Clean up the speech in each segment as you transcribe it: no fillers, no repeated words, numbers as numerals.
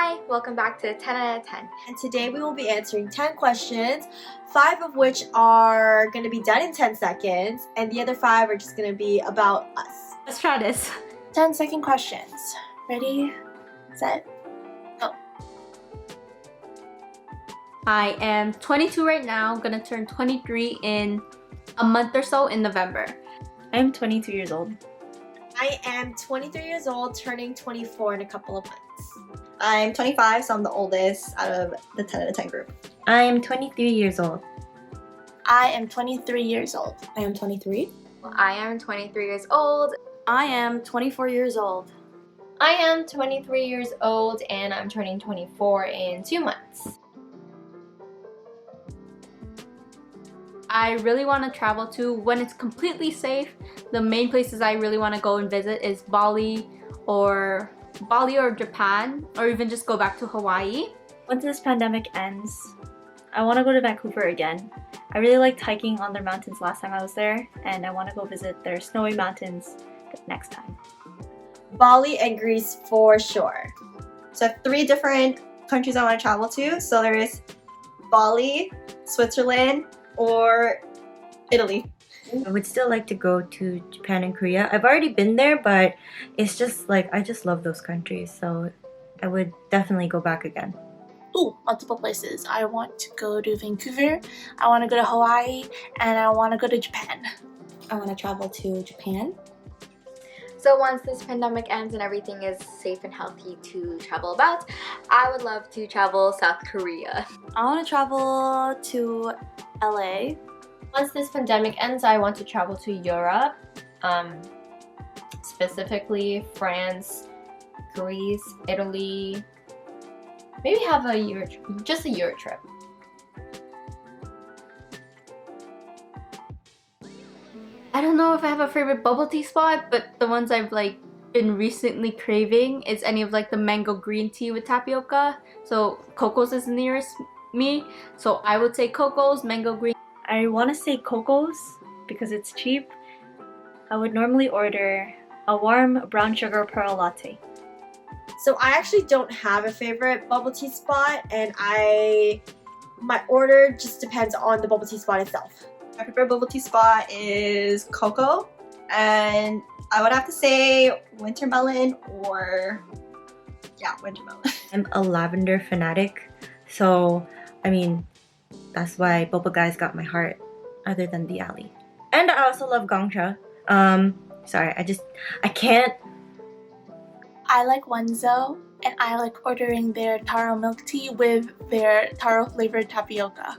Hi, welcome back to 10 out of 10. And today we will be answering 10 questions, 5 of which are going to be done in 10 seconds, and the other 5 are just going to be about us. Let's try this. 10-second questions. Ready, set, go. I am 22 right now. I'm gonna turn 23 in a month or so in November. I'm 22 years old. I am 23 years old, turning 24 in a couple of months. I'm 25, so I'm the oldest out of the 10 out of 10 group. I am 23 years old. I am 23 years old. I am 23. I am 23 years old. I am 24 years old. I am 23 years old and I'm turning 24 in 2 months. I really want to travel to, when it's completely safe, the main places I really want to go and visit is Bali or Japan, or even just go back to Hawaii. Once this pandemic ends, I want to go to Vancouver again. I really liked hiking on their mountains last time I was there, and I want to go visit their snowy mountains next time. Bali and Greece for sure. So I have 3 different countries I want to travel to. So there is Bali, Switzerland, or Italy. I would still like to go to Japan and Korea. I've already been there, but it's just like, I just love those countries, so I would definitely go back again. Ooh, multiple places. I want to go to Vancouver, I want to go to Hawaii, and I want to go to Japan. I want to travel to Japan. So once this pandemic ends and everything is safe and healthy to travel about, I would love to travel South Korea. I want to travel to LA. Once this pandemic ends, I want to travel to Europe, specifically France, Greece, Italy. Maybe have a Euro trip. I don't know if I have a favorite bubble tea spot, but the ones I've been recently craving is any of the mango green tea with tapioca. So Coco's is nearest me, so I would say Coco's, mango green. I want to say Coco's because it's cheap. I would normally order a warm brown sugar pearl latte. So I actually don't have a favorite bubble tea spot, and my order just depends on the bubble tea spot itself. My favorite bubble tea spot is Coco, and I would have to say Wintermelon or, yeah, Wintermelon. I'm a lavender fanatic, so I mean, that's why Boba Guys got my heart, other than the alley. And I also love Gongcha. Sorry, I can't. I like Wenzo, and I like ordering their taro milk tea with their taro flavored tapioca.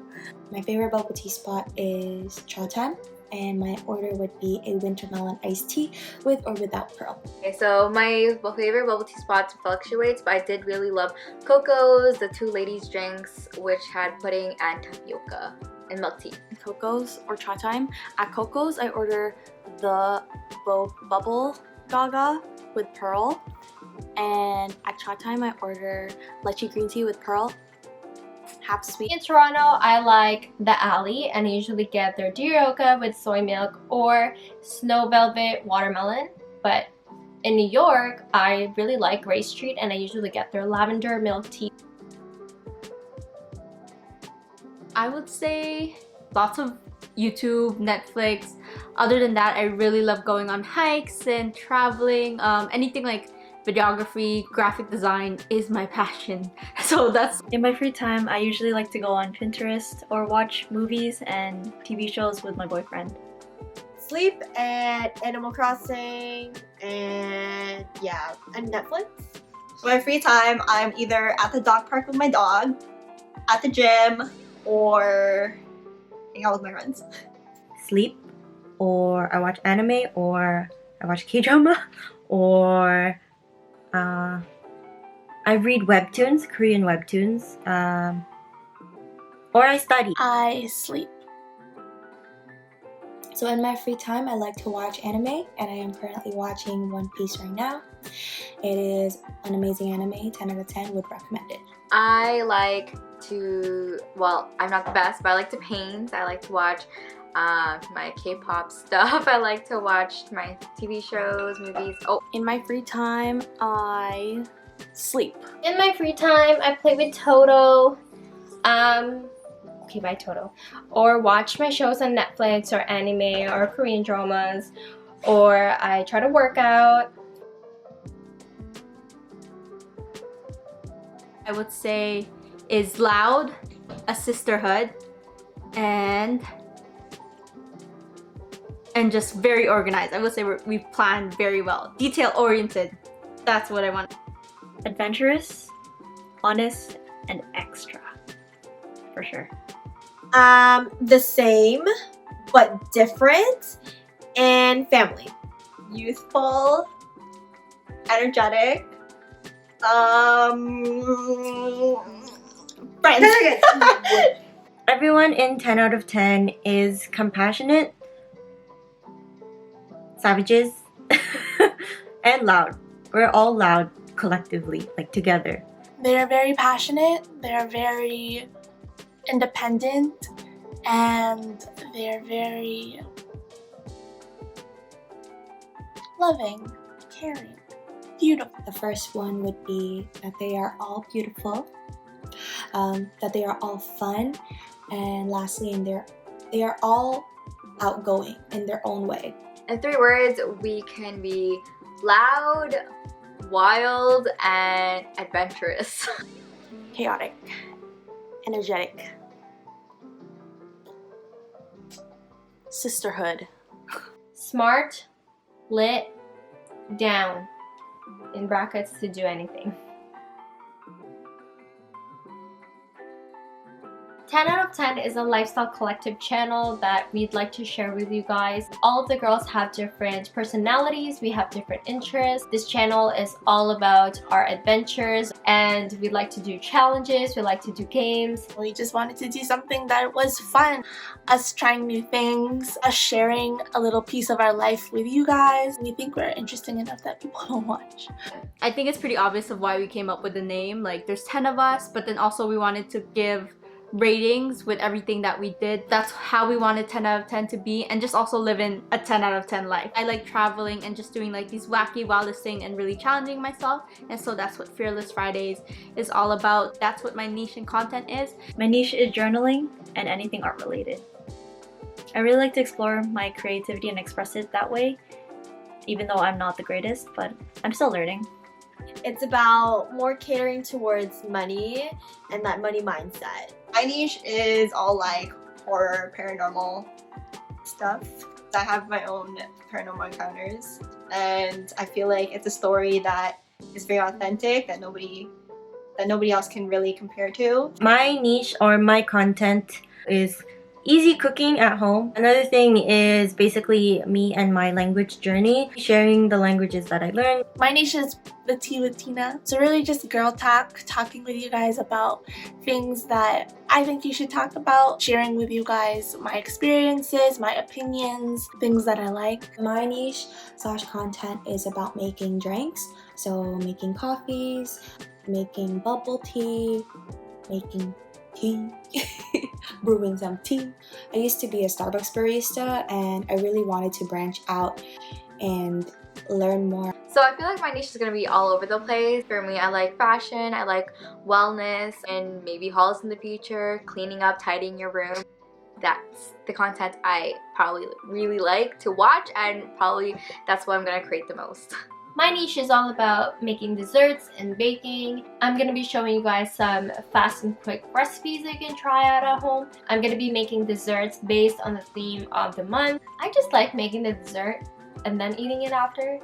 My favorite bubble tea spot is Chaotan, and my order would be a wintermelon iced tea with or without pearl. Okay, so my favorite bubble tea spots fluctuates, but I did really love Coco's, the two ladies drinks, which had pudding and tapioca and milk tea. Coco's or cha time. At Coco's, I order the bubble gaga with pearl, and at cha time, I order lychee green tea with pearl, half sweet. In Toronto, I like the alley and I usually get their Dirioka with soy milk or snow velvet watermelon. But in New York, I really like Gray Street and I usually get their lavender milk tea. I would say lots of YouTube, Netflix. Other than that, I really love going on hikes and traveling. Anything like videography, graphic design is my passion. So that's... In my free time, I usually like to go on Pinterest or watch movies and TV shows with my boyfriend. Sleep and Animal Crossing and yeah, and Netflix. So my free time, I'm either at the dog park with my dog, at the gym, or hang out with my friends. Sleep, or I watch anime, or I watch K-drama, or I read webtoons, Korean webtoons, or I study. I sleep. So in my free time, I like to watch anime, and I am currently watching One Piece right now. It is an amazing anime, 10 out of 10, would recommend it. I like to, well, I'm not the best, but I like to paint. I like to watch my K-pop stuff. I like to watch my TV shows, movies. Oh, In my free time, I Sleep. In my free time, I play with Toto. Okay, bye Toto. Or watch my shows on Netflix or anime or Korean dramas. Or I try to work out. I would say is loud, a sisterhood, and just very organized. I would say we plan very well. Detail oriented. That's what I want. Adventurous, honest, and extra. For sure. The same, but different, and family. Youthful, energetic, friends. Everyone in 10 out of 10 is compassionate, savages, and loud. We're all loud collectively, like together. They're very passionate, they're very independent, and they're very loving, caring, beautiful. The first one would be that they are all beautiful, that they are all fun, and lastly, they are all outgoing in their own way. In 3 words, we can be loud, wild, and adventurous. Chaotic. Energetic. Sisterhood. Smart, lit, down. In brackets, to do anything. 10 out of 10 is a lifestyle collective channel that we'd like to share with you guys. All of the girls have different personalities, we have different interests. This channel is all about our adventures, and we like to do challenges, we like to do games. We just wanted to do something that was fun. Us trying new things, us sharing a little piece of our life with you guys. We think we're interesting enough that people will watch. I think it's pretty obvious of why we came up with the name. Like, there's 10 of us, but then also we wanted to give ratings with everything that we did. That's how we wanted 10 out of 10 to be, and just also living a 10 out of 10 life. I like traveling and just doing like these wacky, wildest things and really challenging myself, and so that's what Fearless Fridays is all about. That's what my niche in content is. My niche is journaling and anything art related. I really like to explore my creativity and express it that way, even though I'm not the greatest, but I'm still learning. It's about more catering towards money and that money mindset. My niche is all like horror, paranormal stuff. I have my own paranormal encounters, and I feel like it's a story that is very authentic, that nobody else can really compare to. My niche or my content is easy cooking at home. Another thing is basically me and my language journey, sharing the languages that I learned. My niche is the tea with Tina. So really just girl talk, talking with you guys about things that I think you should talk about, sharing with you guys my experiences, my opinions, things that I like. My niche / content is about making drinks. So making coffees, making bubble tea, making tea, brewing some tea. I used to be a Starbucks barista, and I really wanted to branch out and learn more. So I feel like my niche is going to be all over the place. For me, I like fashion, I like wellness, and maybe hauls in the future, cleaning up, tidying your room. That's the content I probably really like to watch, and probably that's what I'm going to create the most. My niche is all about making desserts and baking. I'm going to be showing you guys some fast and quick recipes that you can try out at home. I'm going to be making desserts based on the theme of the month. I just like making the dessert and then eating it after.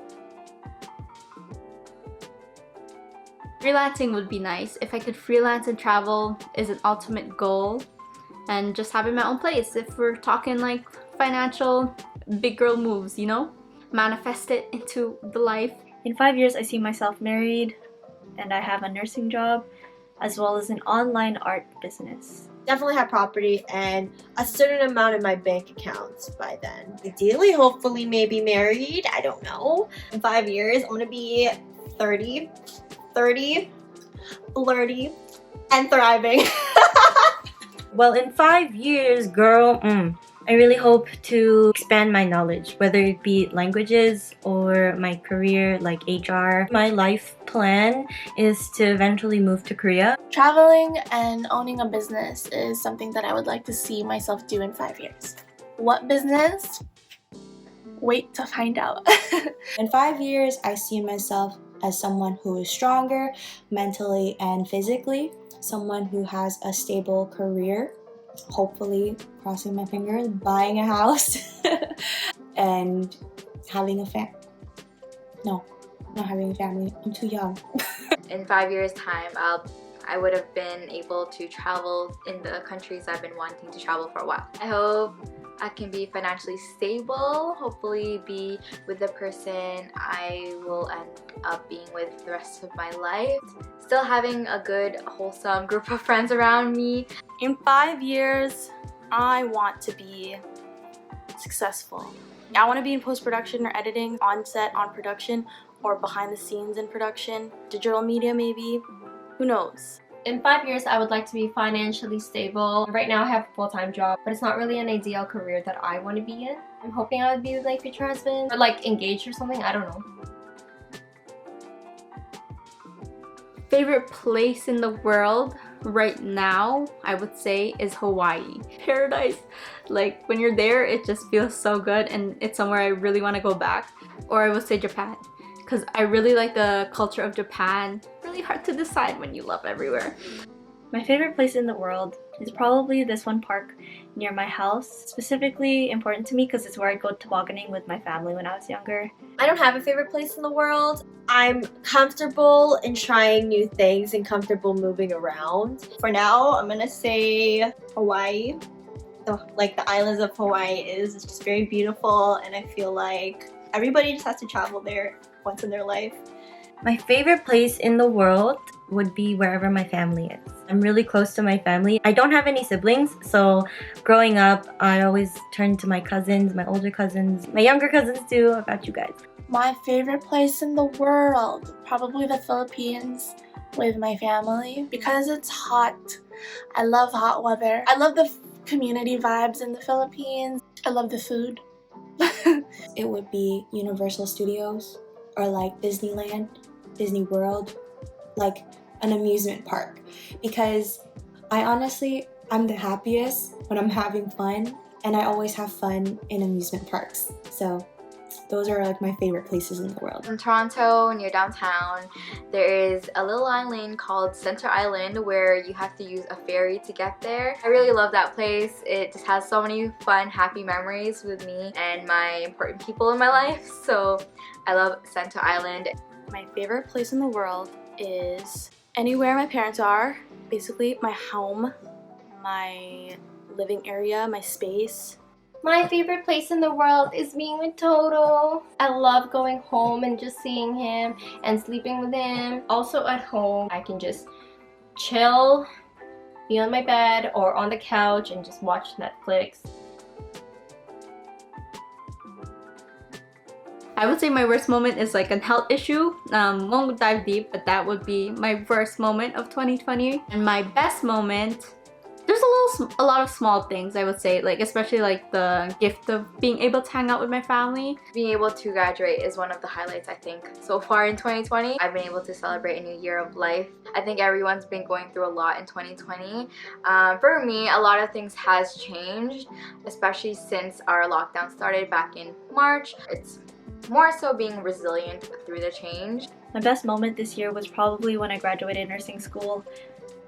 Freelancing would be nice. If I could freelance and travel is an ultimate goal, and just having my own place. If we're talking like financial big girl moves, you know? Manifest it into the life. In 5 years, I see myself married, and I have a nursing job, as well as an online art business. Definitely have property and a certain amount in my bank account by then. Ideally, hopefully, maybe married. I don't know. In 5 years, I'm gonna be 30, flirty, and thriving. Well, in 5 years, girl, I really hope to expand my knowledge, whether it be languages or my career like HR. My life plan is to eventually move to Korea. Traveling and owning a business is something that I would like to see myself do in 5 years. What business? Wait to find out. In 5 years, I see myself as someone who is stronger mentally and physically, someone who has a stable career, hopefully, crossing my fingers, buying a house, and having a No, not having a family. I'm too young. In 5 years' time, I would have been able to travel in the countries I've been wanting to travel for a while. I hope I can be financially stable, hopefully be with the person I will end up being with the rest of my life. Still having a good, wholesome group of friends around me. In 5 years, I want to be successful. I want to be in post-production or editing, on set, on production, or behind the scenes in production, digital media maybe, who knows. In 5 years, I would like to be financially stable. Right now, I have a full-time job, but it's not really an ideal career that I want to be in. I'm hoping I would be with my future husband, or like engaged or something, I don't know. Favorite place in the world right now, I would say, is Hawaii. Paradise. Like, when you're there, it just feels so good, and it's somewhere I really want to go back. Or I would say Japan, because I really like the culture of Japan. Really hard to decide when you love everywhere. My favorite place in the world is probably this one park near my house. Specifically important to me because it's where I go tobogganing with my family when I was younger. I don't have a favorite place in the world. I'm comfortable in trying new things and comfortable moving around. For now, I'm gonna say Hawaii. The islands of Hawaii is just very beautiful, and I feel like everybody just has to travel there once in their life. My favorite place in the world would be wherever my family is. I'm really close to my family. I don't have any siblings, so growing up, I always turned to my cousins, my older cousins, my younger cousins too. How about you guys? My favorite place in the world, probably the Philippines with my family because it's hot. I love hot weather. I love the community vibes in the Philippines. I love the food. It would be Universal Studios or like Disneyland, Disney World, like an amusement park, because I'm the happiest when I'm having fun, and I always have fun in amusement parks. So those are like my favorite places in the world. In Toronto, near downtown, there is a little island called Center Island where you have to use a ferry to get there. I really love that place. It just has so many fun, happy memories with me and my important people in my life. So I love Center Island. My favorite place in the world is anywhere my parents are. Basically, my home, my living area, my space. My favorite place in the world is being with Toto. I love going home and just seeing him and sleeping with him. Also at home, I can just chill, be on my bed or on the couch and just watch Netflix. I would say my worst moment is like a health issue. Won't dive deep, but that would be my worst moment of 2020. And my best moment, there's a lot of small things I would say, like especially like the gift of being able to hang out with my family. Being able to graduate is one of the highlights, I think, so far in 2020. I've been able to celebrate a new year of life. I think everyone's been going through a lot in 2020. For me, a lot of things has changed, especially since our lockdown started back in March. It's more so being resilient through the change. My best moment this year was probably when I graduated nursing school.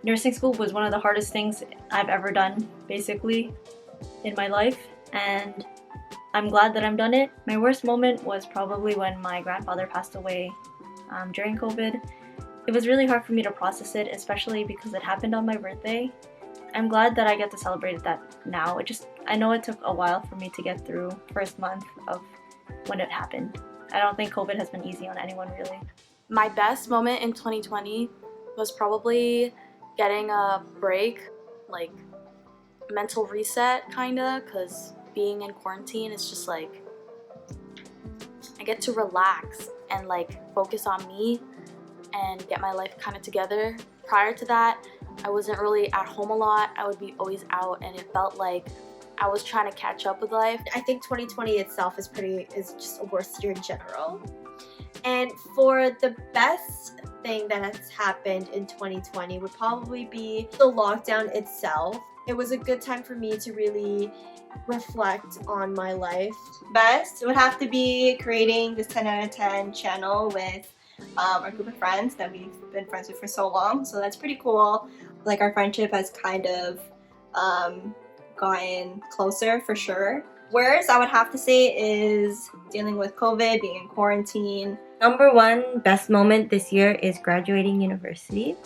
Nursing school was one of the hardest things I've ever done, basically, in my life, and I'm glad that I've done it. My worst moment was probably when my grandfather passed away during COVID. It was really hard for me to process it, especially because it happened on my birthday. I'm glad that I get to celebrate that now. I know it took a while for me to get through first month of when it happened. I don't think COVID has been easy on anyone, really. My best moment in 2020 was probably getting a break, like mental reset kinda, because being in quarantine is just like I get to relax and like focus on me and get my life kind of together. Prior to that, I wasn't really at home a lot. I would be always out, and it felt like I was trying to catch up with life. I think 2020 itself is just a worse year in general. And for the best thing that has happened in 2020 would probably be the lockdown itself. It was a good time for me to really reflect on my life. Best would have to be creating this 10 out of 10 channel with our group of friends that we've been friends with for so long. So that's pretty cool. Like our friendship has kind of gotten closer for sure. Worst I would have to say is dealing with COVID, being in quarantine. Number one best moment this year is graduating university.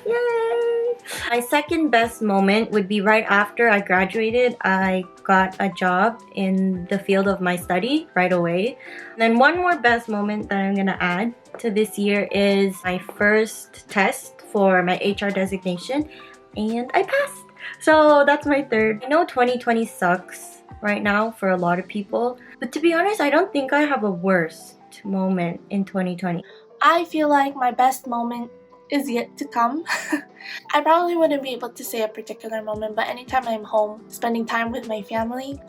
Yay! My second best moment would be right after I graduated. I got a job in the field of my study right away. And then one more best moment that I'm gonna add to this year is my first test for my HR designation, and I passed. So that's my third. I know 2020 sucks right now for a lot of people, but to be honest, I don't think I have a worst moment in 2020. I feel like my best moment is yet to come. I probably wouldn't be able to say a particular moment, but anytime I'm home, spending time with my family.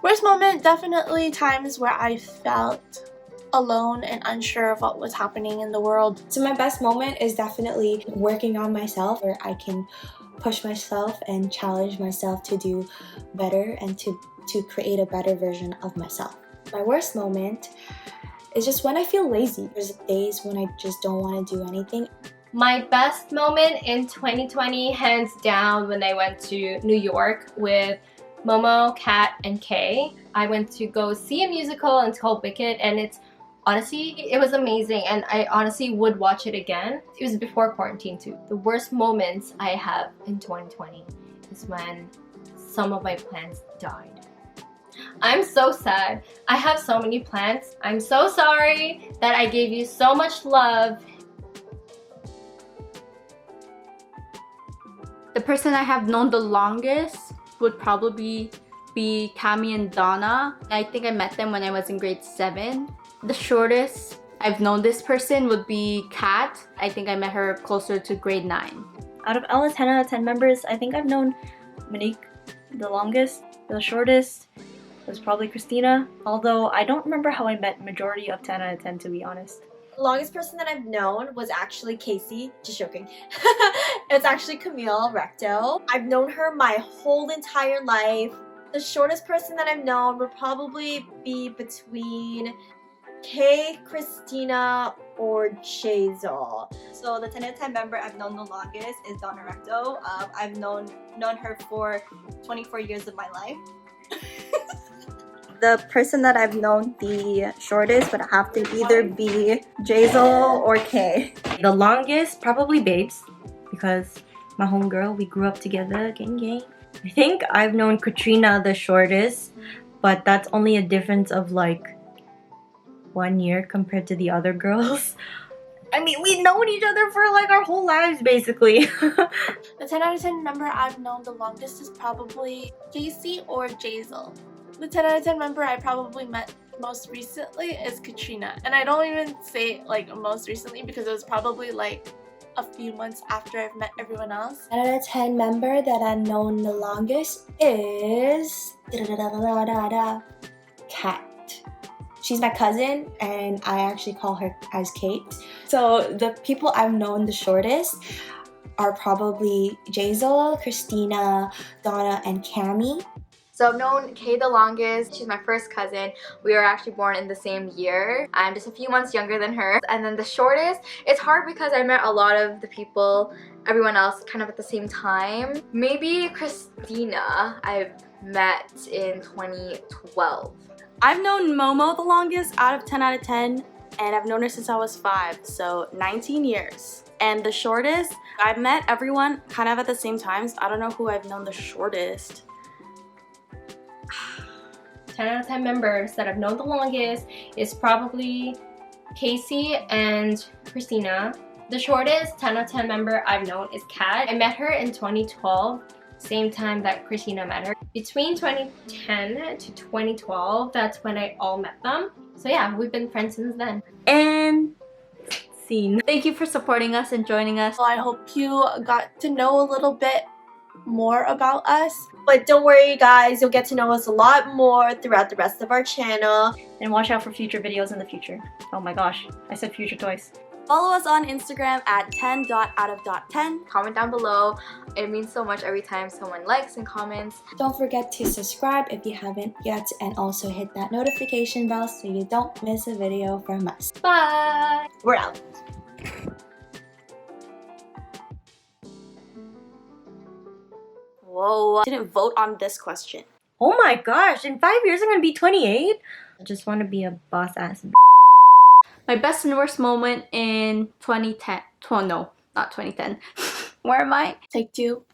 Worst moment, definitely times where I felt alone and unsure of what was happening in the world. So my best moment is definitely working on myself, where I can push myself and challenge myself to do better and to create a better version of myself. My worst moment is just when I feel lazy. There's days when I just don't want to do anything. My best moment in 2020, hands down, when I went to New York with Momo, Kat, and Kay. I went to go see a musical, and it's called Wicked, and it was amazing, and I honestly would watch it again. It was before quarantine too. The worst moments I have in 2020 is when some of my plants died. I'm so sad. I have so many plants. I'm so sorry that I gave you so much love. The person I have known the longest would probably be Cami and Donna. I think I met them when I was in grade 7. The shortest I've known this person would be Kat. I think I met her closer to grade 9. Out of Ella's 10 out of 10 members, I think I've known Monique the longest. The shortest was probably Christina, although I don't remember how I met majority of 10 out of 10, to be honest. The longest person that I've known was actually Casey. Just joking. It's actually Camille Recto. I've known her my whole entire life. The shortest person that I've known would probably be between Kay, Christina, or Jazel. So the 10 out of 10 member I've known the longest is Donna Recto. I've known her for 24 years of my life. The person that I've known the shortest would have to either be Jazel or Kay. The longest, probably Babes, because my homegirl, we grew up together, gang. I think I've known Katrina the shortest, but that's only a difference of like 1 year compared to the other girls. I mean, we've known each other for like our whole lives, basically. The 10 out of 10 member I've known the longest is probably Casey or Jazel. The 10 out of 10 member I probably met most recently is Katrina. And I don't even say like most recently because it was probably like a few months after I've met everyone else. 10 out of 10 member that I've known the longest is Kat. She's my cousin, and I actually call her as Kate. So the people I've known the shortest are probably Jazel, Christina, Donna, and Cami. So I've known Kay the longest. She's my first cousin. We were actually born in the same year. I'm just a few months younger than her. And then the shortest, it's hard because I met a lot of the people, everyone else kind of at the same time. Maybe Christina I've met in 2012. I've known Momo the longest out of 10 out of 10, and I've known her since I was 5, so 19 years. And the shortest, I've met everyone kind of at the same times. I don't know who I've known the shortest. 10 out of 10 members that I've known the longest is probably Casey and Christina. The shortest 10 out of 10 member I've known is Kat. I met her in 2012, same time that Christina met her. Between 2010 to 2012, that's when I all met them. So yeah, we've been friends since then. And scene. Thank you for supporting us and joining us. So I hope you got to know a little bit more about us. But don't worry guys, you'll get to know us a lot more throughout the rest of our channel. And watch out for future videos in the future. Oh my gosh, I said future twice. Follow us on Instagram at 10.out-of.10. Comment down below. It means so much every time someone likes and comments. Don't forget to subscribe if you haven't yet, and also hit that notification bell so you don't miss a video from us. Bye! We're out. Whoa, didn't vote on this question. Oh my gosh, in 5 years I'm gonna be 28? I just want to be a boss ass. My best and worst moment in 2010. No, not 2010. Where am I? Take two.